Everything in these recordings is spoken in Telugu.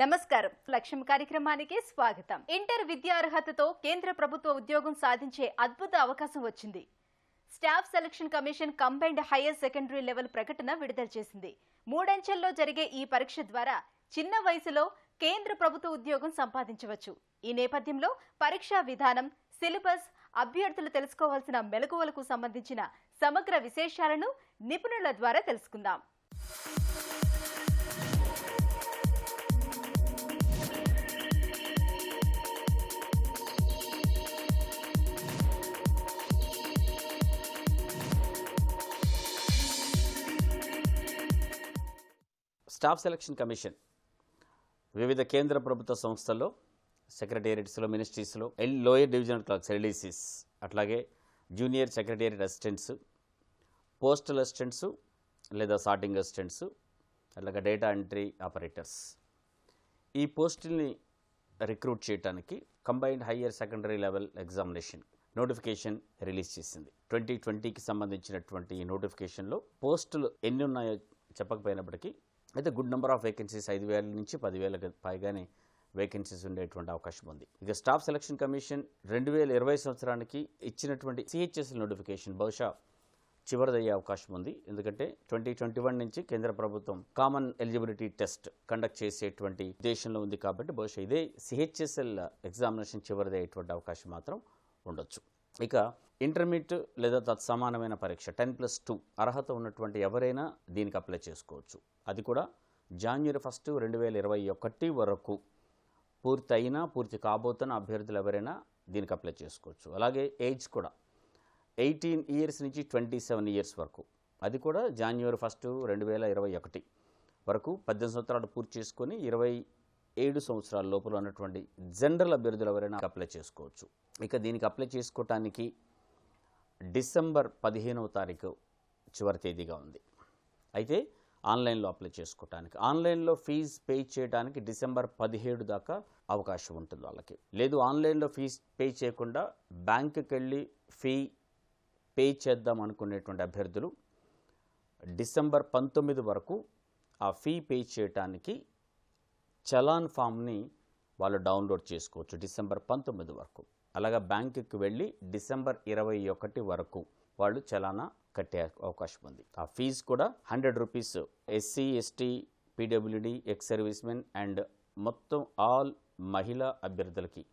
నమస్కారం. లక్ష్యం కార్యక్రమానికి స్వాగతం. ఇంటర్ విద్యా అర్హతతో కేంద్ర ప్రభుత్వ ఉద్యోగం సాధించే అద్భుత అవకాశం వచ్చింది. Staff selection commission combined higher secondary level ప్రకటన విడుదల చేసింది. 3 అంచెల్లో జరిగే ఈ పరీక్ష ద్వారా చిన్న వయసులో కేంద్ర ప్రభుత్వ ఉద్యోగం సంపాదించవచ్చు. ఈ నేపథ్యంలో పరీక్షా విధానం, సిలబస్, అభ్యర్థులు తెలుసుకోవాల్సిన మెలకువలకు సంబంధించిన సమగ్ర విశేషాలను నిపుణుల ద్వారా తెలుసుకుందాం. స్టాఫ్ సెలక్షన్ కమిషన్ వివిధ కేంద్ర ప్రభుత్వ సంస్థల్లో, సెక్రటేరియట్స్లో, మినిస్ట్రీస్లో, లోయర్ డివిజనల్ క్లర్క్స్ ఎల్డీసీస్, అట్లాగే junior secretariat assistants, postal assistants లేదా సార్టింగ్ అసిస్టెంట్స్, అట్లాగే డేటా ఎంట్రీ ఆపరేటర్స్, ఈ పోస్టుల్ని రిక్రూట్ చేయడానికి combined higher secondary level examination notification release చేసింది. 2020కి సంబంధించినటువంటి ఈ నోటిఫికేషన్లో పోస్టులు ఎన్ని ఉన్నాయో చెప్పకపోయినప్పటికీ అయితే గుడ్ నెంబర్ ఆఫ్ వేకెన్సీస్ 5,000 నుంచి 10,000 పైగానే వేకెన్సీస్ ఉండేటువంటి అవకాశం ఉంది. ఇక స్టాఫ్ సెలక్షన్ కమిషన్ 2020 సంవత్సరానికి ఇచ్చినటువంటి సిహెచ్ఎస్ఎల్ నోటిఫికేషన్ బహుశా చివరిదయ్యే అవకాశం ఉంది. ఎందుకంటే 2021 నుంచి కేంద్ర ప్రభుత్వం కామన్ ఎలిజిబిలిటీ టెస్ట్ కండక్ట్ చేసేటువంటి ఉద్దేశంలో ఉంది. కాబట్టి బహుశా ఇదే సిహెచ్ఎస్ఎల్ ఎగ్జామినేషన్ చివరిదయ్యేటువంటి అవకాశం మాత్రం ఉండొచ్చు. ఇక ఇంటర్మీడియట్ లేదా తత్సమానమైన పరీక్ష 10+2 అర్హత ఉన్నటువంటి ఎవరైనా దీనికి అప్లై చేసుకోవచ్చు. అది కూడా జనవరి 1, 2021 వరకు పూర్తి కాబోతున్న అభ్యర్థులు ఎవరైనా దీనికి అప్లై చేసుకోవచ్చు. అలాగే ఏజ్ కూడా 18 ఇయర్స్ నుంచి 27 ఇయర్స్ వరకు, అది కూడా జనవరి 1, 2021 వరకు 18 సంవత్సరాలు పూర్తి చేసుకొని 27 సంవత్సరాల లోపల ఉన్నటువంటి జనరల్ అభ్యర్థులు ఎవరైనా అప్లై చేసుకోవచ్చు. ఇక దీనికి అప్లై చేసుకోవటానికి డిసెంబర్ 15వ తారీఖు చివరి తేదీగా ఉంది. అయితే ఆన్లైన్లో అప్లై చేసుకోవటానికి, ఆన్లైన్లో ఫీజు పే చేయడానికి డిసెంబర్ 17 దాకా అవకాశం ఉంటుంది వాళ్ళకి. లేదు ఆన్లైన్లో ఫీజు పే చేయకుండా బ్యాంకుకి వెళ్ళి ఫీ పే చేద్దాం అనుకునేటువంటి అభ్యర్థులు డిసెంబర్ 19 వరకు ఆ ఫీ పే చేయటానికి చలాన్ ఫామ్ని వాళ్ళు డౌన్లోడ్ చేసుకోవచ్చు డిసెంబర్ 19 వరకు. అలాగా బ్యాంకుకి వెళ్ళి డిసెంబర్ 21 వరకు వాళ్ళు చలానా కట్టే అవకాశం ఉంది. ఆ ఫీజు కూడా 100 rupees. SC, ST, PWD, ex service men and మొత్తం ఆల్ మహిళా అభ్యర్థులకి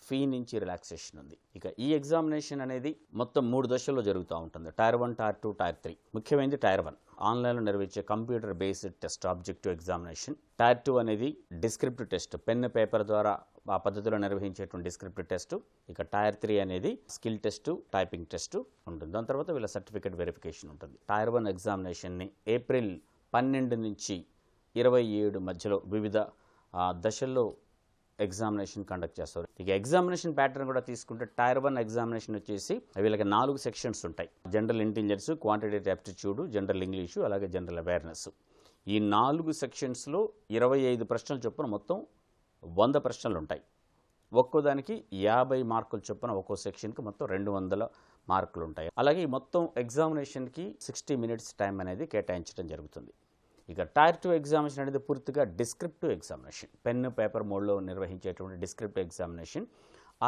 ఫీ నుంచి రిలాక్సేషన్ ఉంది. ఇక ఈ ఎగ్జామినేషన్ అనేది మొత్తం 3 దశల్లో జరుగుతూ ఉంటుంది. Tier 1, tier 2, tier 3. ముఖ్యమైనది టైర్ 1 ఆన్లైన్లో నిర్వహించే computer based test objective examination. Tier 2 అనేది డిస్క్రిప్టివ్ టెస్ట్, పెన్ పేపర్ ద్వారా ఆ పద్ధతిలో నిర్వహించేటువంటి డిస్క్రిప్టివ్ టెస్ట్. ఇక టైర్ 3 అనేది స్కిల్ టెస్ట్, టైపింగ్ టెస్ట్ ఉంటుంది. దాని తర్వాత వీళ్ళ సర్టిఫికేట్ వెరిఫికేషన్ ఉంటుంది. టైర్ 1 ఎగ్జామినేషన్ని ఏప్రిల్ 12 నుంచి 27 మధ్యలో వివిధ దశల్లో ఎగ్జామినేషన్ కండక్ట్ చేస్తారు. ఇక ఎగ్జామినేషన్ ప్యాటర్న్ కూడా తీసుకుంటే టైర్ 1 ఎగ్జామినేషన్ వచ్చేసి వీళ్ళకి 4 సెక్షన్స్ ఉంటాయి. General intelligence, quantitative aptitude, general English, అలాగే జనరల్ అవేర్నెస్. ఈ 4 సెక్షన్స్లో 25 ప్రశ్నలు చొప్పున మొత్తం 100 ప్రశ్నలు ఉంటాయి. ఒక్కో దానికి 50 మార్కులు చొప్పున ఒక్కో సెక్షన్కి మొత్తం 200 మార్కులు ఉంటాయి. అలాగే ఈ మొత్తం ఎగ్జామినేషన్కి 60 మినిట్స్ టైం అనేది కేటాయించడం జరుగుతుంది. ఇక టైర్ 2 ఎగ్జామినేషన్ అనేది పూర్తిగా డిస్క్రిప్టివ్ ఎగ్జామినేషన్, పెన్ పేపర్ మోడ్లో నిర్వహించేటువంటి డిస్క్రిప్టివ్ ఎగ్జామినేషన్.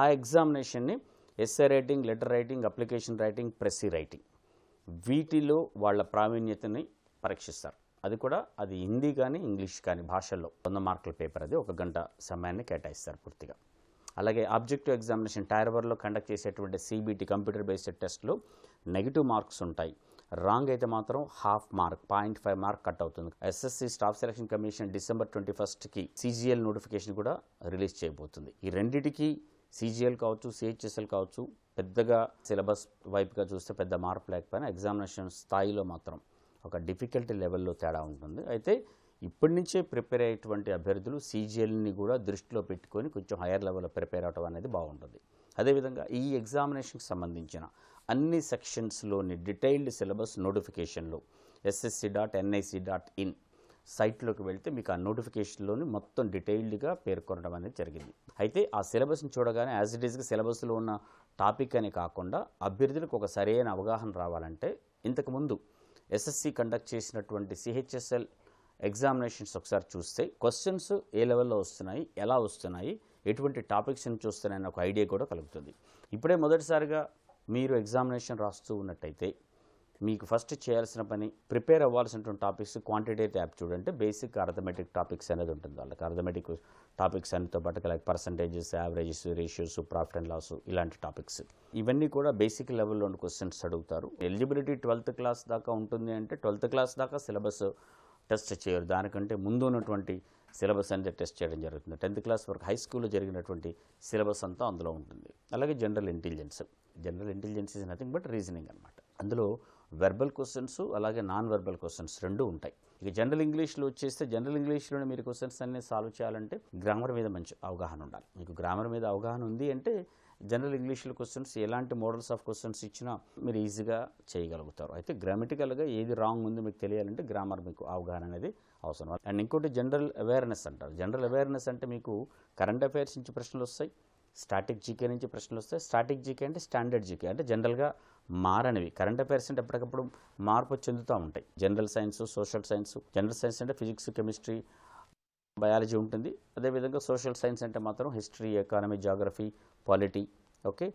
ఆ ఎగ్జామినేషన్ని essay writing, letter writing, application writing, precis writing, వీటిలో వాళ్ళ ప్రావీణ్యతని పరీక్షిస్తారు. అది హిందీ కానీ ఇంగ్లీష్ కానీ భాషల్లో 100 మార్కుల పేపర్. అది 1 గంట సమయాన్ని కేటాయిస్తారు పూర్తిగా. అలాగే ఆబ్జెక్టివ్ ఎగ్జామినేషన్ టైర్ 1లో కండక్ట్ చేసేటువంటి సిబిటి కంప్యూటర్ బేస్డ్ టెస్ట్లో నెగిటివ్ మార్క్స్ ఉంటాయి. రాంగ్ అయితే మాత్రం హాఫ్ మార్క్, 0.5 మార్క్ కట్ అవుతుంది. SSC staff selection commission December 21కి సిజిఎల్ నోటిఫికేషన్ కూడా రిలీజ్ చేయబోతుంది. ఈ రెండింటికి సిజిఎల్ కావచ్చు, సిహెచ్ఎస్ఎల్ కావచ్చు, పెద్దగా సిలబస్ వైపుగా చూస్తే పెద్ద మార్పు లేకపోయినా ఎగ్జామినేషన్ స్థాయిలో మాత్రం ఒక డిఫికల్టీ లెవెల్లో తేడా ఉంటుంది. అయితే ఇప్పటి నుంచే ప్రిపేర్ అయ్యేటువంటి అభ్యర్థులు సిజిఎల్ని కూడా దృష్టిలో పెట్టుకొని కొంచెం హైయర్ లెవెల్లో ప్రిపేర్ అవడం అనేది బాగుంటుంది. అదేవిధంగా ఈ ఎగ్జామినేషన్కి సంబంధించిన అన్ని సెక్షన్స్లోని డీటెయిల్డ్ సిలబస్ నోటిఫికేషన్లో ssc.nic.in సైట్లోకి వెళ్తే మీకు ఆ నోటిఫికేషన్లోని మొత్తం డీటెయిల్డ్గా పేర్కొనడం అనేది జరిగింది. అయితే ఆ సిలబస్ని చూడగానే యాజ్ ఇట్ ఈస్గా సిలబస్లో ఉన్న టాపిక్ అని కాకుండా అభ్యర్థులకు ఒక సరైన అవగాహన రావాలంటే ఇంతకుముందు ఎస్ఎస్సి కండక్ట్ చేసినటువంటి సిహెచ్ఎస్ఎల్ ఎగ్జామినేషన్స్ ఒకసారి చూస్తే క్వశ్చన్స్ ఏ లెవెల్లో వస్తున్నాయి, ఎలా వస్తున్నాయి, ఎటువంటి టాపిక్స్ నుంచి వస్తున్నాయని ఒక ఐడియా కూడా కలుగుతుంది. ఇప్పుడే మొదటిసారిగా మీరు ఎగ్జామినేషన్ రాస్తూ ఉన్నట్టయితే మీకు ఫస్ట్ చేయాల్సిన పని ప్రిపేర్ అవ్వాల్సినటువంటి టాపిక్స్ క్వాంటిటేటివ్ యాప్టిట్యూడ్ అంటే బేసిక్ అర్థమెటిక్ టాపిక్స్ అనేది ఉంటుంది. వాళ్ళకి అర్థమెటిక్ టాపిక్స్ అన్నితో పాటు like percentages, averages, ratios, profit and loss ఇలాంటి టాపిక్స్ ఇవన్నీ కూడా బేసిక్ లెవెల్లో క్వశ్చన్స్ అడుగుతారు. ఎలిజిబిలిటీ 12th క్లాస్ దాకా ఉంటుంది అంటే 12th క్లాస్ దాకా సిలబస్ టెస్ట్ చేయరు. దానికంటే ముందు ఉన్నటువంటి సిలబస్ అనేది టెస్ట్ చేయడం జరుగుతుంది. 10th క్లాస్ వరకు హై స్కూల్లో జరిగినటువంటి సిలబస్ అంతా అందులో ఉంటుంది. అలాగే general intelligence is nothing but reasoning అనమాట. అందులో వెర్బల్ క్వశ్చన్స్ అలాగే నాన్ వెర్బల్ క్వశ్చన్స్ రెండు ఉంటాయి. ఇక జనరల్ ఇంగ్లీష్లో వచ్చేస్తే జనరల్ ఇంగ్లీష్లోనే మీరు క్వశ్చన్స్ అన్నీ సాల్వ్ చేయాలంటే గ్రామర్ మీద మంచి అవగాహన ఉండాలి. మీకు గ్రామర్ మీద అవగాహన ఉంది అంటే జనరల్ ఇంగ్లీష్లో క్వశ్చన్స్ ఎలాంటి మోడల్స్ ఆఫ్ క్వశ్చన్స్ ఇచ్చినా మీరు ఈజీగా చేయగలుగుతారు. అయితే గ్రామటికల్గా ఏది రాంగ్ ఉందో మీకు తెలియాలంటే గ్రామర్ మీకు అవగాహన అనేది అవసరం. అండ్ ఇంకోటి జనరల్ అవేర్నెస్ అంటారు. జనరల్ అవేర్నెస్ అంటే మీకు కరెంట్ అఫైర్స్ నుంచి ప్రశ్నలు వస్తాయి, స్టాటిక్ జీకే నుంచి ప్రశ్నలు వస్తాయి. స్టాటిక్ జీకే అంటే స్టాండర్డ్ జీకే అంటే జనరల్గా మారనివి. కరెంట్ అఫైర్స్ అంటే ఎప్పటికప్పుడు మార్పు చెందుతూ ఉంటాయి. General science, social science. General science అంటే ఫిజిక్స్, కెమిస్ట్రీ, బయాలజీ ఉంటుంది. అదేవిధంగా సోషల్ సైన్స్ అంటే మాత్రం history, economy, geography, polity, okay,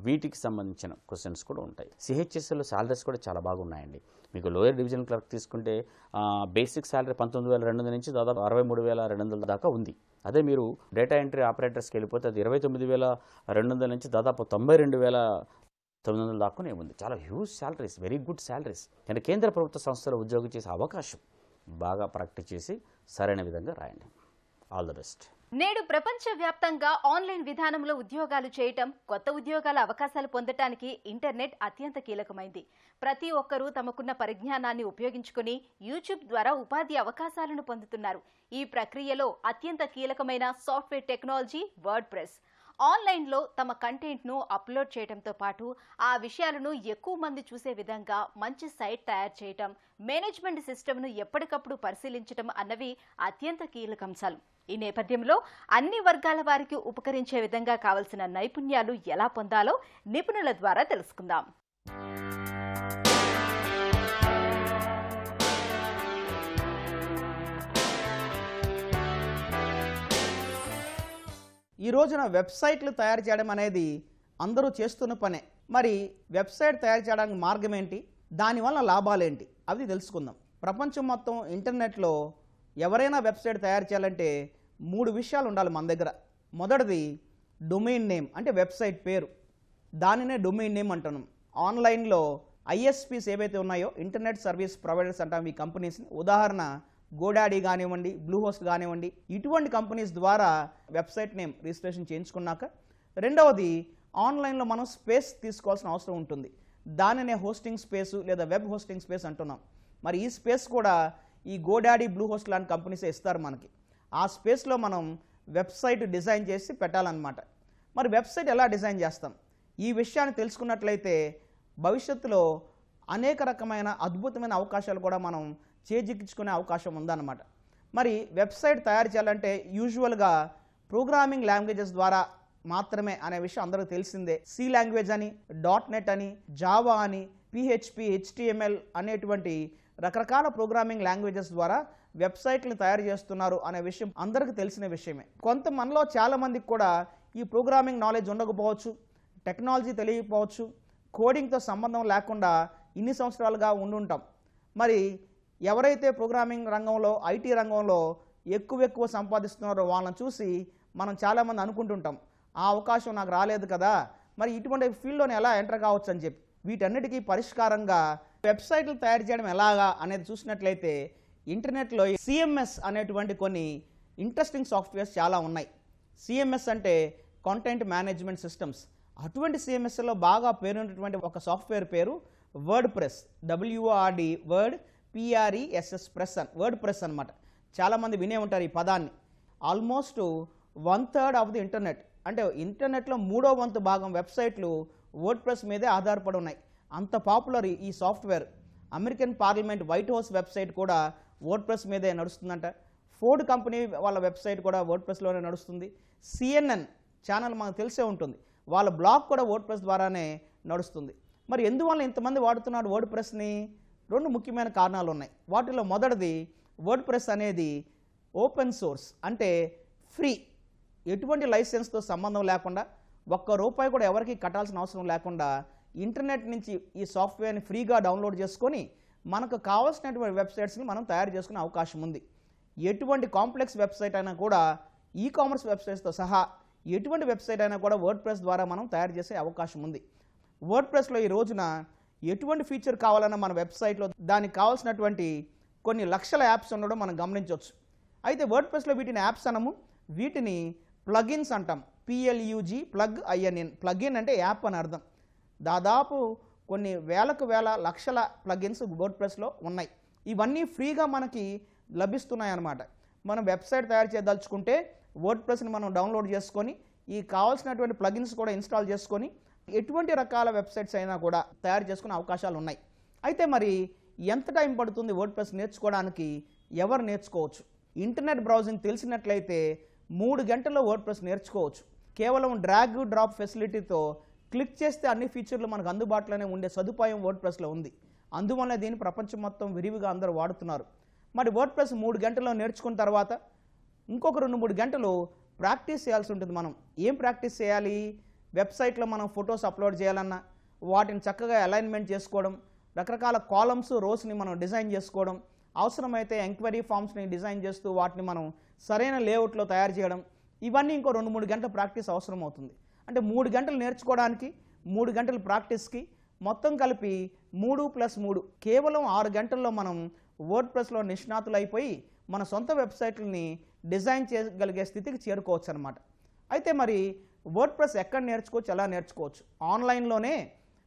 వీటికి సంబంధించిన క్వశ్చన్స్ కూడా ఉంటాయి. సిహెచ్ఎస్ఎల్లో శాలరీస్ కూడా చాలా బాగున్నాయండి. మీకు లోయర్ డివిజన్ క్లర్క్ తీసుకుంటే బేసిక్ శాలరీ 19,200 నుంచి దాదాపు 63,200 దాకా ఉంది. అదే మీరు డేటా ఎంట్రీ ఆపరేటర్స్కి వెళ్ళిపోతే అది 29,200 నుంచి దాదాపు 92,900 దాకానే ఉంది. చాలా huge salaries, very good salaries. అంటే కేంద్ర ప్రభుత్వ సంస్థలో ఉద్యోగం చేసే అవకాశం. బాగా ప్రాక్టీస్ చేసి సరైన విధంగా రాయండి. All the best. నేడు ప్రపంచవ్యాప్తంగా ఆన్లైన్ విధానంలో ఉద్యోగాలు చేయటం, కొత్త ఉద్యోగాల అవకాశాలు పొందటానికి ఇంటర్నెట్ అత్యంత కీలకమైంది. ప్రతి ఒక్కరూ తమకున్న పరిజ్ఞానాన్ని ఉపయోగించుకుని యూట్యూబ్ ద్వారా ఉపాధి అవకాశాలను పొందుతున్నారు. ఈ ప్రక్రియలో అత్యంత కీలకమైన సాఫ్ట్వేర్ టెక్నాలజీ వర్డ్ ప్రెస్. ఆన్లైన్లో తమ కంటెంట్ను అప్లోడ్ చేయడంతో పాటు ఆ విషయాలను ఎక్కువ మంది చూసే విధంగా మంచి సైట్ తయారు చేయటం, మేనేజ్మెంట్ సిస్టమ్ను ఎప్పటికప్పుడు పరిశీలించడం అన్నవి అత్యంత కీలకాంశాలు. ఈ నేపథ్యంలో అన్ని వర్గాల వారికి ఉపకరించే విధంగా కావలసిన నైపుణ్యాలు ఎలా పొందాలో నిపుణుల ద్వారా తెలుసుకుందాం. ఈ రోజున వెబ్సైట్లు తయారు చేయడం అనేది అందరూ చేస్తున్న పనే. మరి వెబ్సైట్ తయారు చేయడానికి మార్గం ఏంటి, దానివల్ల లాభాలేంటి అవి తెలుసుకుందాం. ప్రపంచం మొత్తం ఇంటర్నెట్లో ఎవరైనా వెబ్సైట్ తయారు చేయాలంటే 3 విషయాలు ఉండాలి మన దగ్గర. మొదటిది డొమైన్ నేమ్, అంటే వెబ్సైట్ పేరు. దానినే డొమైన్ నేమ్ అంటున్నాం. ఆన్లైన్లో ఐఎస్పీస్ ఏవైతే ఉన్నాయో, ఇంటర్నెట్ సర్వీస్ ప్రొవైడర్స్ అంటాం ఈ కంపెనీస్ని. ఉదాహరణ గోడాడీ కానివ్వండి, బ్లూ హోస్ట్ కానివ్వండి, ఇటువంటి కంపెనీస్ ద్వారా వెబ్సైట్ నేమ్ రిజిస్ట్రేషన్ చేయించుకున్నాక, రెండవది ఆన్లైన్లో మనం స్పేస్ తీసుకోవాల్సిన అవసరం ఉంటుంది. దానినే హోస్టింగ్ స్పేసు లేదా వెబ్ హోస్టింగ్ స్పేస్ అంటున్నాం. మరి ఈ స్పేస్ కూడా ఈ గోడాడీ, బ్లూ హోస్ట్ లాంటి కంపెనీసే ఇస్తారు మనకి. ఆ స్పేస్లో మనం వెబ్సైట్ డిజైన్ చేసి పెట్టాలన్నమాట. మరి వెబ్సైట్ ఎలా డిజైన్ చేస్తాం, ఈ విషయాన్ని తెలుసుకున్నట్లయితే భవిష్యత్తులో అనేక రకమైన అద్భుతమైన అవకాశాలు కూడా మనం చేజిక్కించుకునే అవకాశం ఉందన్నమాట. మరి వెబ్సైట్ తయారు చేయాలంటే యూజువల్గా ప్రోగ్రామింగ్ లాంగ్వేజెస్ ద్వారా మాత్రమే అనే విషయం అందరికీ తెలిసిందే. సి లాంగ్వేజ్ అని, .NET అని, జావా అని, PHP, HTML అనేటువంటి రకరకాల ప్రోగ్రామింగ్ లాంగ్వేజెస్ ద్వారా వెబ్సైట్లు తయారు చేస్తున్నారు అనే విషయం అందరికీ తెలిసిన విషయమే. మనలో చాలామందికి కూడా ఈ ప్రోగ్రామింగ్ నాలెడ్జ్ ఉండకపోవచ్చు, టెక్నాలజీ తెలియకపోవచ్చు, కోడింగ్తో సంబంధం లేకుండా ఇన్ని సంవత్సరాలుగా ఉండుంటాం. మరి ఎవరైతే ప్రోగ్రామింగ్ రంగంలో, ఐటీ రంగంలో ఎక్కువ సంపాదిస్తున్నారో వాళ్ళని చూసి మనం చాలామంది అనుకుంటుంటాం, ఆ అవకాశం నాకు రాలేదు కదా, మరి ఇటువంటి ఫీల్డ్లోనే ఎలా ఎంటర్ కావచ్చు అని చెప్పి. వీటన్నిటికీ పరిష్కారంగా వెబ్సైట్లు తయారు చేయడం ఎలాగా అనేది చూసినట్లయితే ఇంటర్నెట్లో CMS అనేటువంటి కొన్ని ఇంట్రెస్టింగ్ సాఫ్ట్వేర్స్ చాలా ఉన్నాయి. CMS అంటే కంటెంట్ మేనేజ్మెంట్ సిస్టమ్స్. అటువంటి CMSలో బాగా పేరున్నటువంటి ఒక సాఫ్ట్వేర్ పేరు word press. WORD word PRESS press అని, వర్డ్ ప్రెస్ అనమాట. చాలామంది వినే ఉంటారు ఈ పదాన్ని. ఆల్మోస్ట్ 1/3 ఆఫ్ ది ఇంటర్నెట్, అంటే ఇంటర్నెట్లో 3వ వంతు భాగం వెబ్సైట్లు వర్డ్ ప్రెస్ మీదే ఆధారపడి ఉన్నాయి. అంత పాపులర్ ఈ software. American parliament white house website కూడా వర్డ్ ప్రెస్ మీదే నడుస్తుందంట. ఫోర్డ్ కంపెనీ వాళ్ళ వెబ్సైట్ కూడా వర్డ్ ప్రెస్లోనే నడుస్తుంది. CNN ఛానల్ మనకు తెలిసే ఉంటుంది, వాళ్ళ బ్లాగ్ కూడా వర్డ్ ప్రెస్ ద్వారానే నడుస్తుంది. మరి ఎందువల్ల ఇంతమంది వాడుతున్నాడు వర్డ్ ప్రెస్ని? 2 ముఖ్యమైన కారణాలు ఉన్నాయి. వాటిలో మొదటిది వర్డ్ ప్రెస్ అనేది ఓపెన్ సోర్స్, అంటే ఫ్రీ, ఎటువంటి లైసెన్స్తో సంబంధం లేకుండా, ₹1 కూడా ఎవరికి కట్టాల్సిన అవసరం లేకుండా ఇంటర్నెట్ నుంచి ఈ సాఫ్ట్వేర్ని ఫ్రీగా డౌన్లోడ్ చేసుకొని మనకు కావాల్సినటువంటి వెబ్సైట్స్ని మనం తయారు చేసుకునే అవకాశం ఉంది. ఎటువంటి కాంప్లెక్స్ వెబ్సైట్ అయినా కూడా, ఈ కామర్స్ వెబ్సైట్స్తో సహా ఎటువంటి వెబ్సైట్ అయినా కూడా వర్డ్ ప్రెస్ ద్వారా మనం తయారు చేసే అవకాశం ఉంది. వర్డ్ ప్రెస్లో ఈ రోజున ఎటువంటి ఫీచర్ కావాలన్నా మన వెబ్సైట్లో దానికి కావాల్సినటువంటి కొన్ని లక్షల యాప్స్ ఉండడం మనం గమనించవచ్చు. అయితే వర్డ్ ప్రెస్లో వీటిని యాప్స్ అనము, వీటిని ప్లగిన్స్ అంటాం. PLUG ప్లగ్-IN. ప్లగిన్ అంటే యాప్ అని అర్థం. దాదాపు కొన్ని వేల లక్షల ప్లగిన్స్ వర్డ్ ప్రెస్లో ఉన్నాయి. ఇవన్నీ ఫ్రీగా మనకి లభిస్తున్నాయి అన్నమాట. మనం వెబ్సైట్ తయారు చేయదలుచుకుంటే వర్డ్ ప్రెస్ని మనం డౌన్లోడ్ చేసుకొని ఈ కావాల్సినటువంటి ప్లగిన్స్ కూడా ఇన్స్టాల్ చేసుకొని ఎటువంటి రకాల వెబ్సైట్స్ అయినా కూడా తయారు చేసుకునే అవకాశాలు ఉన్నాయి. అయితే మరి ఎంత టైం పడుతుంది వర్డ్ ప్రెస్ నేర్చుకోవడానికి? ఎవరు నేర్చుకోవచ్చు? ఇంటర్నెట్ బ్రౌజింగ్ తెలిసినట్లయితే 3 గంటల్లో వర్డ్ ప్రెస్ నేర్చుకోవచ్చు. కేవలం డ్రాగ్ డ్రాప్ ఫెసిలిటీతో క్లిక్ చేస్తే అన్ని ఫీచర్లు మనకు అందుబాటులోనే ఉండే సదుపాయం వర్డ్ ప్రెస్లో ఉంది. అందువల్ల దీన్ని ప్రపంచం మొత్తం విరివిగా అందరూ వాడుతున్నారు. మరి వర్డ్ ప్రెస్ 3 గంటల్లో నేర్చుకున్న తర్వాత ఇంకొక 2-3 గంటలు ప్రాక్టీస్ చేయాల్సి ఉంటుంది. మనం ఏం ప్రాక్టీస్ చేయాలి? వెబ్సైట్లో మనం ఫొటోస్ అప్లోడ్ చేయాలన్నా వాటిని చక్కగా అలైన్మెంట్ చేసుకోవడం, రకరకాల కాలమ్స్ రోస్ని మనం డిజైన్ చేసుకోవడం, అవసరమైతే ఎంక్వైరీ ఫామ్స్ని డిజైన్ చేస్తూ వాటిని మనం సరైన లేఅవుట్లో తయారు చేయడం, ఇవన్నీ ఇంకో 2-3 గంటల ప్రాక్టీస్ అవసరం అవుతుంది. అంటే 3 గంటలు నేర్చుకోవడానికి, 3 గంటలు ప్రాక్టీస్కి, మొత్తం కలిపి 3+3 కేవలం 6 గంటల్లో మనం వర్డ్ ప్రెస్లో నిష్ణాతులు అయిపోయి మన సొంత వెబ్సైట్లని డిజైన్ చేయగలిగే స్థితికి చేరుకోవచ్చు అన్నమాట. అయితే మరి వర్డ్ ప్రెస్ ఎక్కడ నేర్చుకోవచ్చు, ఎలా నేర్చుకోవచ్చు? ఆన్లైన్లోనే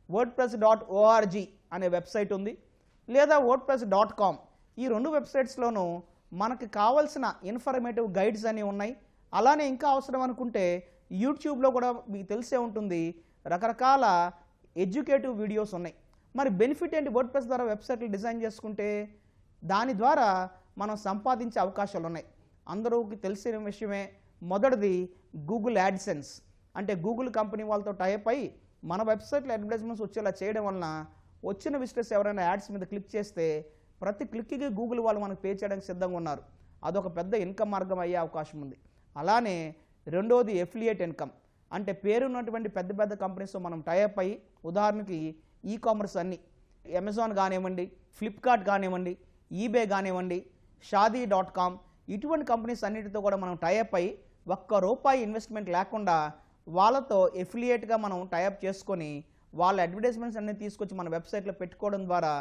wordpress.org అనే వెబ్సైట్ ఉంది, లేదా wordpress.com. ఈ 2 వెబ్సైట్స్లోనూ మనకి కావాల్సిన ఇన్ఫర్మేటివ్ గైడ్స్ అని ఉన్నాయి. అలానే ఇంకా అవసరం అనుకుంటే యూట్యూబ్లో కూడా మీకు తెలిసే ఉంటుంది, రకరకాల ఎడ్యుకేటివ్ వీడియోస్ ఉన్నాయి. మరి బెనిఫిట్ ఏంటి? వర్డ్ ప్రెస్ ద్వారా వెబ్సైట్లు డిజైన్ చేసుకుంటే దాని ద్వారా మనం సంపాదించే అవకాశాలు ఉన్నాయి. అందరికీ తెలిసిన విషయమే. మొదటిది గూగుల్ యాడ్సెన్స్, అంటే గూగుల్ కంపెనీ వాళ్ళతో టైప్ అయ్యి మన వెబ్సైట్లో అడ్వర్టైజ్మెంట్స్ వచ్చేలా చేయడం వలన వచ్చిన విజిటర్స్ ఎవరైనా యాడ్స్ మీద క్లిక్ చేస్తే ప్రతి క్లిక్కి గూగుల్ వాళ్ళు మనకు పే చేయడానికి సిద్ధంగా ఉన్నారు. అదొక పెద్ద ఇన్కమ్ మార్గం అయ్యే అవకాశం ఉంది. అలానే రెండోది ఎఫిలియేట్ ఇన్కమ్, అంటే పేరున్నటువంటి పెద్ద పెద్ద కంపెనీస్తో మనం టైప్ అయ్యి, ఉదాహరణకి ఈ కామర్స్ అన్ని అమెజాన్ కానివ్వండి, ఫ్లిప్కార్ట్ కానివ్వండి, ఈబే కానివ్వండి, షాదీ.com, ఇటువంటి కంపెనీస్ అన్నిటితో కూడా మనం టైప్ అయ్యి ₹1 ఇన్వెస్ట్మెంట్ లేకుండా వాళ్ళతో ఎఫిలియేట్గా మనం టైప్ చేసుకొని వాళ్ళ అడ్వర్టైజ్మెంట్స్ అన్నీ తీసుకొచ్చి మన వెబ్సైట్లో పెట్టుకోవడం ద్వారా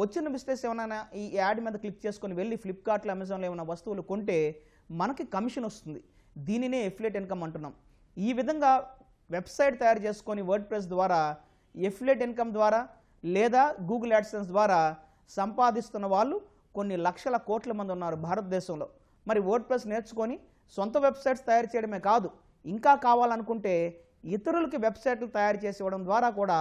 వచ్చిన బిజినెస్ ఏమైనా ఈ యాడ్ మీద క్లిక్ చేసుకొని వెళ్ళి ఫ్లిప్కార్ట్లో, అమెజాన్లో ఏమైనా వస్తువులు కొంటే మనకి కమిషన్ వస్తుంది. దీనినే ఎఫిలియేట్ ఇన్కమ్ అంటున్నాం. ఈ విధంగా వెబ్సైట్ తయారు చేసుకొని వర్డ్ ప్రెస్ ద్వారా ఎఫిలియేట్ ఇన్కమ్ ద్వారా లేదా గూగుల్ యాడ్సెన్స్ ద్వారా సంపాదిస్తున్న వాళ్ళు కొన్ని లక్షల కోట్ల మంది ఉన్నారు భారతదేశంలో. మరి వర్డ్ ప్రెస్ నేర్చుకొని సొంత వెబ్సైట్స్ తయారు చేయడమే కాదు, ఇంకా కావాలనుకుంటే ఇతరులకి వెబ్సైట్లు తయారు చేసి ఇవ్వడం ద్వారా కూడా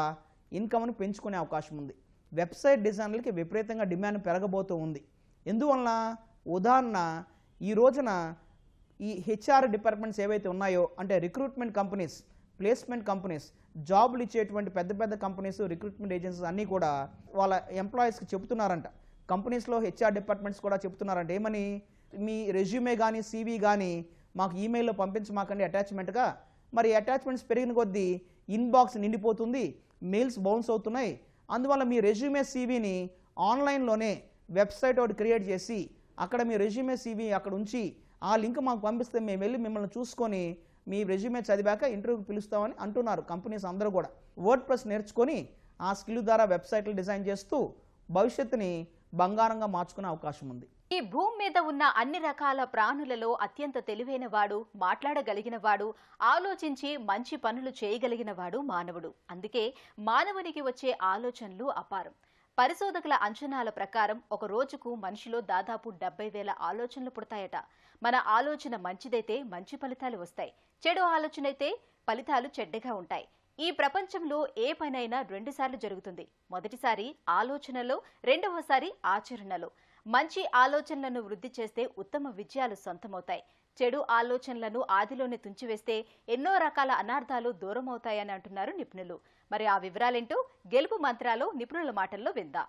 ఇన్కమ్ను పెంచుకునే అవకాశం ఉంది. వెబ్సైట్ డిజైనర్లకి విపరీతంగా డిమాండ్ పెరగబోతూ ఉంది. ఎందువలన? ఉదాహరణ, ఈ రోజున ఈ HR డిపార్ట్మెంట్స్ ఏవైతే ఉన్నాయో, అంటే రిక్రూట్మెంట్ కంపెనీస్, ప్లేస్మెంట్ కంపెనీస్, జాబులు ఇచ్చేటువంటి పెద్ద పెద్ద కంపెనీస్, రిక్రూట్మెంట్ ఏజెన్సీస్ అన్నీ కూడా వాళ్ళ ఎంప్లాయీస్కి చెబుతున్నారంట. కంపెనీస్లో HR డిపార్ట్మెంట్స్ కూడా చెబుతున్నారంట. ఏమని? మీ రెజ్యూమే కానీ CV కానీ మాకు ఈమెయిల్లో పంపించమాకండి అటాచ్మెంట్గా. మరి అటాచ్మెంట్స్ పెరిగిన కొద్దీ ఇన్బాక్స్ నిండిపోతుంది, మెయిల్స్ బౌన్స్ అవుతున్నాయి. అందువల్ల మీ రెజ్యూమే CVని ఆన్లైన్లోనే వెబ్సైట్ ఒకటి క్రియేట్ చేసి అక్కడ మీ రెజ్యూమే CV అక్కడ ఉంచి ఆ లింక్ మాకు పంపిస్తే మేము వెళ్ళి మిమ్మల్ని చూసుకొని మీ రెజ్యూమే చదివాక ఇంటర్వ్యూకి పిలుస్తామని అంటున్నారు కంపెనీస్ అందరూ కూడా. వర్డ్ ప్రెస్ నేర్చుకొని ఆ స్కిల్ ద్వారా వెబ్సైట్లు డిజైన్ చేస్తూ భవిష్యత్తుని బంగారంగా మార్చుకునే అవకాశం ఉంది. ఈ భూమి మీద ఉన్న అన్ని రకాల ప్రాణులలో అత్యంత తెలివైన వాడు, మాట్లాడగలిగిన వాడు, ఆలోచించి మంచి పనులు చేయగలిగిన వాడు మానవుడు. అందుకే మానవునికి వచ్చే ఆలోచనలు అపారం. పరిశోధకుల అంచనాల ప్రకారం ఒక రోజుకు మనిషిలో దాదాపు 70,000 ఆలోచనలు పుడతాయట. మన ఆలోచన మంచిదైతే మంచి ఫలితాలు వస్తాయి, చెడు ఆలోచన అయితే ఫలితాలు చెడ్డగా ఉంటాయి. ఈ ప్రపంచంలో ఏ పనైనా 2 సార్లు జరుగుతుంది. మొదటిసారి ఆలోచనలో, రెండవసారి ఆచరణలో. మంచి ఆలోచనలను వృద్ధి చేస్తే ఉత్తమ విజయాలు సొంతమవుతాయి. చెడు ఆలోచనలను ఆదిలోనే తుంచివేస్తే ఎన్నో రకాల అనార్థాలు దూరమవుతాయని అంటున్నారు నిపుణులు. మరి ఆ వివరాలేంటో గెలుపు మంత్రాలు నిపుణుల మాటల్లో విందాం.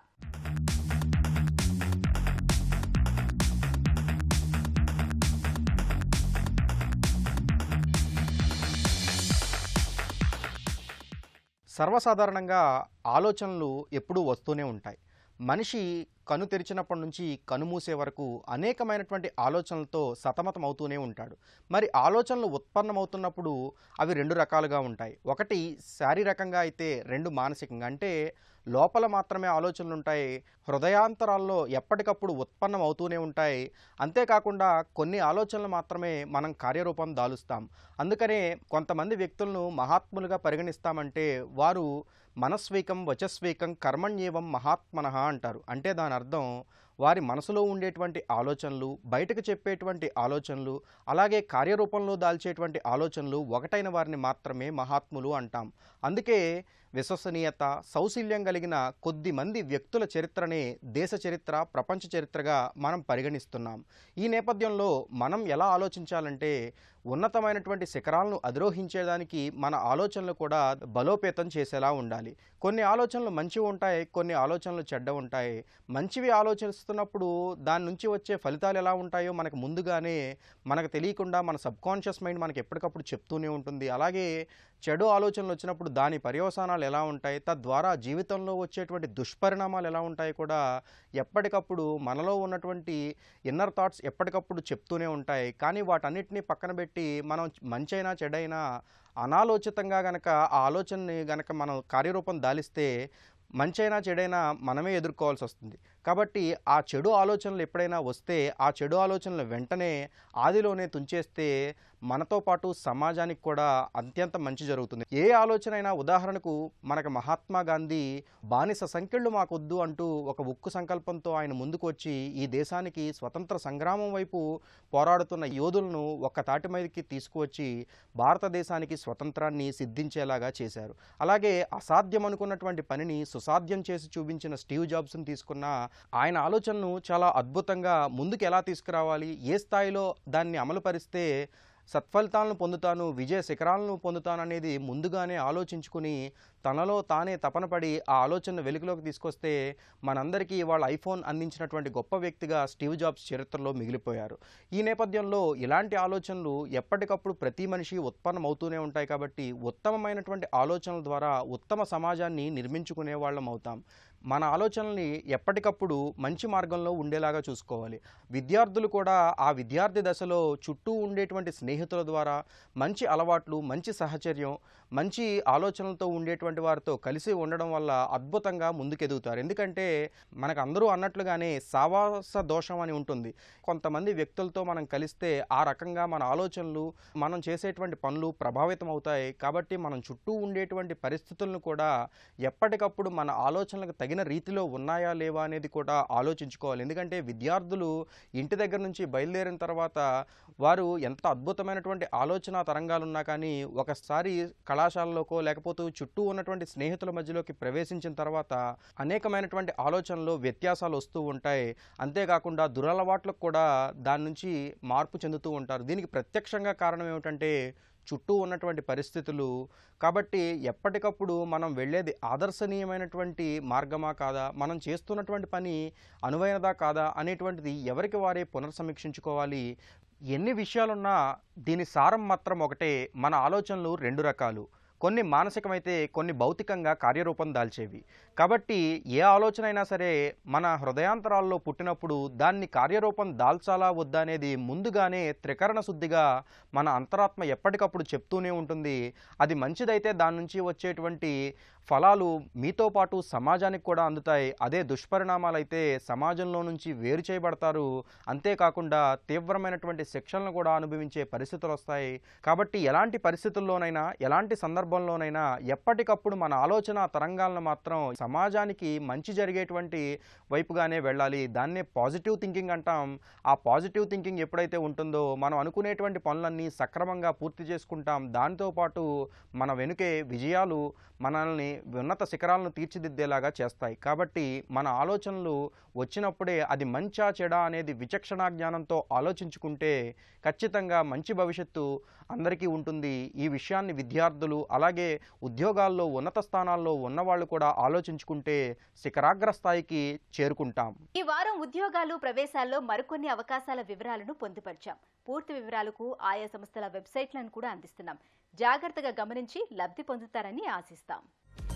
సర్వసాధారణంగా ఆలోచనలు ఎప్పుడూ వస్తూనే ఉంటాయి. మనిషి కను తెరిచినప్పటి నుంచి కనుమూసే వరకు అనేకమైనటువంటి ఆలోచనలతో సతమతం అవుతూనే ఉంటాడు. మరి ఆలోచనలు ఉత్పన్నమవుతున్నప్పుడు అవి రెండు రకాలుగా ఉంటాయి. ఒకటి శారీరకంగా అయితే, రెండు మానసికంగా. అంటే లోపల మాత్రమే ఆలోచనలు ఉంటాయి, హృదయాంతరాల్లో ఎప్పటికప్పుడు ఉత్పన్నం అవుతూనే ఉంటాయి. అంతేకాకుండా కొన్ని ఆలోచనలు మాత్రమే మనం కార్యరూపం దాలుస్తాం. అందుకనే కొంతమంది వ్యక్తులను మహాత్ములుగా పరిగణిస్తామంటే వారు మనస్వీకం వచస్వీకం కర్మణ్యేవం మహాత్మనః అంటారు. అంటే దాని అర్థం వారి మనసులో ఉండేటువంటి ఆలోచనలు, బయటకు చెప్పేటువంటి ఆలోచనలు, అలాగే కార్యరూపంలో దాల్చేటువంటి ఆలోచనలు ఒకటైన వారిని మాత్రమే మహాత్ములు అంటాం. అందుకే విశ్వసనీయత, సౌశీల్యం కలిగిన కొద్ది మంది వ్యక్తుల చరిత్రనే దేశ చరిత్ర, ప్రపంచ చరిత్రగా మనం పరిగణిస్తున్నాం. ఈ నేపథ్యంలో మనం ఎలా ఆలోచించాలంటే ఉన్నతమైనటువంటి శిఖరాలను అధిరోహించేదానికి మన ఆలోచనలు కూడా బలోపేతం చేసేలా ఉండాలి. కొన్ని ఆలోచనలు మంచివి ఉంటాయి, కొన్ని ఆలోచనలు చెడ్డ ఉంటాయి. మంచివి ఆలోచిస్తున్నప్పుడు దాని నుంచి వచ్చే ఫలితాలు ఎలా ఉంటాయో మనకు ముందుగానే మనకు తెలియకుండా మన సబ్కాన్షియస్ మైండ్ మనకి ఎప్పటికప్పుడు చెప్తూనే ఉంటుంది. అలాగే చెడు ఆలోచనలు వచ్చినప్పుడు దాని పర్యవసానాలు ఎలా ఉంటాయి, తద్వారా జీవితంలో వచ్చేటువంటి దుష్పరిణామాలు ఎలా ఉంటాయి కూడా ఎప్పటికప్పుడు మనలో ఉన్నటువంటి ఇన్నర్ థాట్స్ ఎప్పటికప్పుడు చెప్తూనే ఉంటాయి. కానీ వాటన్నిటినీ పక్కన పెట్టి మనం మంచైనా చెడైనా అనాలోచితంగా గనక ఆ ఆలోచనని గనక మనం కార్యరూపం దాలిస్తే మంచైనా చెడైనా మనమే ఎదుర్కోవాల్సి వస్తుంది. కాబట్టి ఆ చెడు ఆలోచనలు ఎప్పుడైనా వస్తే ఆ చెడు ఆలోచనలు వెంటనే ఆదిలోనే తుంచేస్తే మనతో పాటు సమాజానికి కూడా అత్యంత మంచి జరుగుతుంది. ఏ ఆలోచన అయినా, ఉదాహరణకు మనకు మహాత్మా గాంధీ బానిస సంఖ్యలు మాకొద్దు అంటూ ఒక ఉక్కు సంకల్పంతో ఆయన ముందుకు వచ్చి ఈ దేశానికి స్వతంత్ర సంగ్రామం వైపు పోరాడుతున్న యోధులను ఒక్క తాటి మీదకి తీసుకువచ్చి భారతదేశానికి స్వతంత్రాన్ని సిద్ధించేలాగా చేశారు. అలాగే అసాధ్యం అనుకున్నటువంటి పనిని సుసాధ్యం చేసి చూపించిన స్టీవ్ జాబ్స్ని తీసుకున్న ఆయన ఆలోచనను చాలా అద్భుతంగా ముందుకు ఎలా తీసుకురావాలి, ఏ స్థాయిలో దాన్ని అమలు పరిస్తే సత్ఫలితాలను పొందుతాను, విజయ శిఖరాలను పొందుతాను అనేది ముందుగానే ఆలోచించుకుని తనలో తానే తపన పడి ఆ ఆలోచనను వెలుగులోకి తీసుకొస్తే మనందరికీ వాళ్ళ ఐఫోన్ అందించినటువంటి గొప్ప వ్యక్తిగా స్టీవ్ జాబ్స్ చరిత్రలో మిగిలిపోయారు. ఈ నేపథ్యంలో ఇలాంటి ఆలోచనలు ఎప్పటికప్పుడు ప్రతి మనిషి ఉత్పన్నం అవుతూనే ఉంటాయి. కాబట్టి ఉత్తమమైనటువంటి ఆలోచనల ద్వారా ఉత్తమ సమాజాన్ని నిర్మించుకునే వాళ్ళం అవుతాం. మన ఆలోచనల్ని ఎప్పటికప్పుడు మంచి మార్గంలో ఉండేలాగా చూసుకోవాలి. విద్యార్థులు కూడా ఆ విద్యార్థి దశలో చుట్టూ ఉండేటువంటి స్నేహితుల ద్వారా మంచి అలవాట్లు, మంచి సహచర్యం, మంచి ఆలోచనలతో ఉండేటువంటి వారితో కలిసి ఉండడం వల్ల అద్భుతంగా ముందుకెదుగుతారు. ఎందుకంటే మనకు అందరూ అన్నట్లుగానే సావాస దోషం అని ఉంటుంది. కొంతమంది వ్యక్తులతో మనం కలిస్తే ఆ రకంగా మన ఆలోచనలు, మనం చేసేటువంటి పనులు ప్రభావితం అవుతాయి. కాబట్టి మనం చుట్టూ ఉండేటువంటి పరిస్థితులను కూడా ఎప్పటికప్పుడు మన ఆలోచనలకు తగిన రీతిలో ఉన్నాయా లేవా అనేది కూడా ఆలోచించుకోవాలి. ఎందుకంటే విద్యార్థులు ఇంటి దగ్గర నుంచి బయలుదేరిన తర్వాత వారు ఎంత అద్భుతమైనటువంటి ఆలోచన తరంగాలు ఉన్నా కానీ ఒకసారి కళాశాలలోకో లేకపోతే చుట్టూ ఉన్నటువంటి స్నేహితుల మధ్యలోకి ప్రవేశించిన తర్వాత అనేకమైనటువంటి ఆలోచనలు వ్యత్యాసాలు వస్తూ ఉంటాయి. అంతేకాకుండా దురలవాట్లకు కూడా దాని నుంచి మార్పు చెందుతూ ఉంటారు. దీనికి ప్రత్యక్షంగా కారణం ఏమిటంటే చుట్టూ ఉన్నటువంటి పరిస్థితులు. కాబట్టి ఎప్పటికప్పుడు మనం వెళ్ళేది ఆదర్శనీయమైనటువంటి మార్గమా కాదా, మనం చేస్తున్నటువంటి పని అనువైనదా కాదా అనేటువంటిది ఎవరికి వారే పునర్సమీక్షించుకోవాలి. ఎన్ని విషయాలున్నా దీని సారం మాత్రం ఒకటే, మన ఆలోచనలు రెండు రకాలు. కొన్ని మానసికమైతే కొన్ని భౌతికంగా కార్యరూపం దాల్చేవి. కాబట్టి ఏ ఆలోచన అయినా సరే మన హృదయాంతరాల్లో పుట్టినప్పుడు దాన్ని కార్యరూపం దాల్చాలా వద్దా అనేది ముందుగానే త్రికరణ శుద్ధిగా మన అంతరాత్మ ఎప్పటికప్పుడు చెప్తూనే ఉంటుంది. అది మంచిదైతే దాని నుంచి వచ్చేటువంటి ఫలాలు మీతో పాటు సమాజానికి కూడా అందుతాయి. అదే దుష్పరిణామాలైతే సమాజంలో నుంచి వేరు చేయబడతారు. అంతేకాకుండా తీవ్రమైనటువంటి శిక్షలను కూడా అనుభవించే పరిస్థితులు వస్తాయి. కాబట్టి ఎలాంటి పరిస్థితుల్లోనైనా, ఎలాంటి సందర్భంలోనైనా ఎప్పటికప్పుడు మన ఆలోచన తరంగాలను మాత్రం సమాజానికి మంచి జరిగేటువంటి వైపుగానే వెళ్ళాలి. దాన్నే పాజిటివ్ థింకింగ్ అంటాం. ఆ పాజిటివ్ థింకింగ్ ఎప్పుడైతే ఉంటుందో మనం అనుకునేటువంటి పనులన్నీ సక్రమంగా పూర్తి చేసుకుంటాం. దాంతోపాటు మన వెనుకే విజయాలు మనల్ని ఉన్నత శిఖరాలను తీర్చిదిద్దేలాగా చేస్తాయి. కాబట్టి మన ఆలోచనలు వచ్చినప్పుడే అది మంచా చెడా అనేది విచక్షణా జ్ఞానంతో ఆలోచించుకుంటే ఖచ్చితంగా మంచి భవిష్యత్తు అందరికీ ఉంటుంది. ఈ విషయాన్ని విద్యార్థులు అలాగే ఉద్యోగాల్లో ఉన్నత స్థానాల్లో ఉన్నవాళ్ళు కూడా ఆలోచించుకుంటే శిఖరాగ్ర స్థాయికి చేరుకుంటాం. ఈ వారం ఉద్యోగాలు, ప్రవేశాల్లో మరికొన్ని అవకాశాల వివరాలను పొందుపరిచాం. పూర్తి వివరాలకు ఆయా సంస్థల వెబ్సైట్లను కూడా అందిస్తున్నాం. జాగ్రత్తగా గమనించి లబ్ధి పొందుతారని ఆశిస్తాం.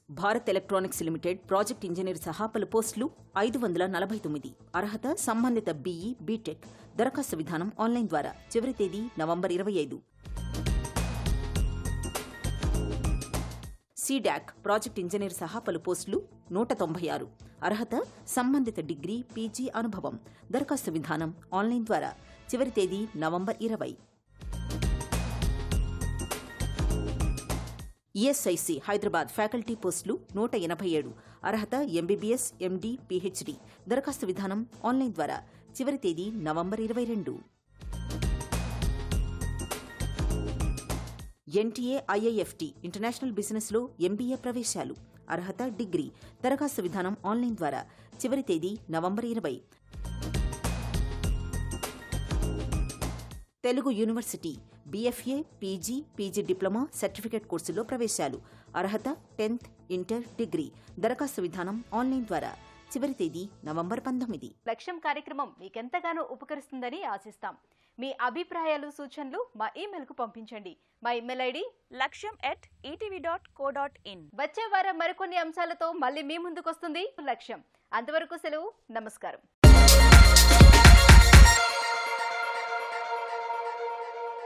Bharat electronics limited project engineer సహా పలు పోస్టులు 549. అర్హత సంబంధిత బీఈ, బీటెక్. దరఖాస్తు విధానం ఆన్లైన్ ద్వారా. చివరి తేదీ నవంబర్ 25. సీడాక్ ప్రాజెక్ట్ ఇంజనీర్ సహా పలు పోస్టులు 196. అర్హత సంబంధిత డిగ్రీ, పీజీ అనుభవం. దరఖాస్తు విధానం ఆన్లైన్ ద్వారా. చివరి తేదీ నవంబర్ 20. ఈఎస్ఐసి హైదరాబాద్ ఫ్యాకల్టీ పోస్టులు 187. అర్హత ఎంబీబీఎస్, ఎండీ, పీహెచ్డీ. దరఖాస్తు విధానం ఆన్లైన్ ద్వారా. చివరి తేదీ నవంబర్ 22. ఎన్టీఏ ఐఐఎఫ్టీ ఇంటర్నేషనల్ బిజినెస్లో ఎంబీఏ ప్రవేశాలు. అర్హత డిగ్రీ. దరఖాస్తు విధానం ఆన్లైన్ ద్వారా. చివరి తేదీ November 20. Telugu university BFA, PG, PG diploma, certificate కోర్సుల్లో ప్రవేశాలు. అర్హత 10th, ఇంటర్, డిగ్రీ. దరఖాస్తు విధానం ఆన్లైన్ ద్వారా. చివరి తేదీ నవంబర్ 19. లక్ష్యం కార్యక్రమం మీకెంతగానో ఉపకరిస్తుందని ఆశిస్తాం. మీ అభిప్రాయాలు, సూచనలు మా ఇమెయిల్కు పంపించండి. మా ఇమెయిల్ ఐడి laksham@etv.co.in. వచ్చే వారం మరికొన్ని అంశాలతో మళ్ళీ మీ ముందుకొస్తుంది లక్ష్యం. అంతవరకు సెలవు. నమస్కారం.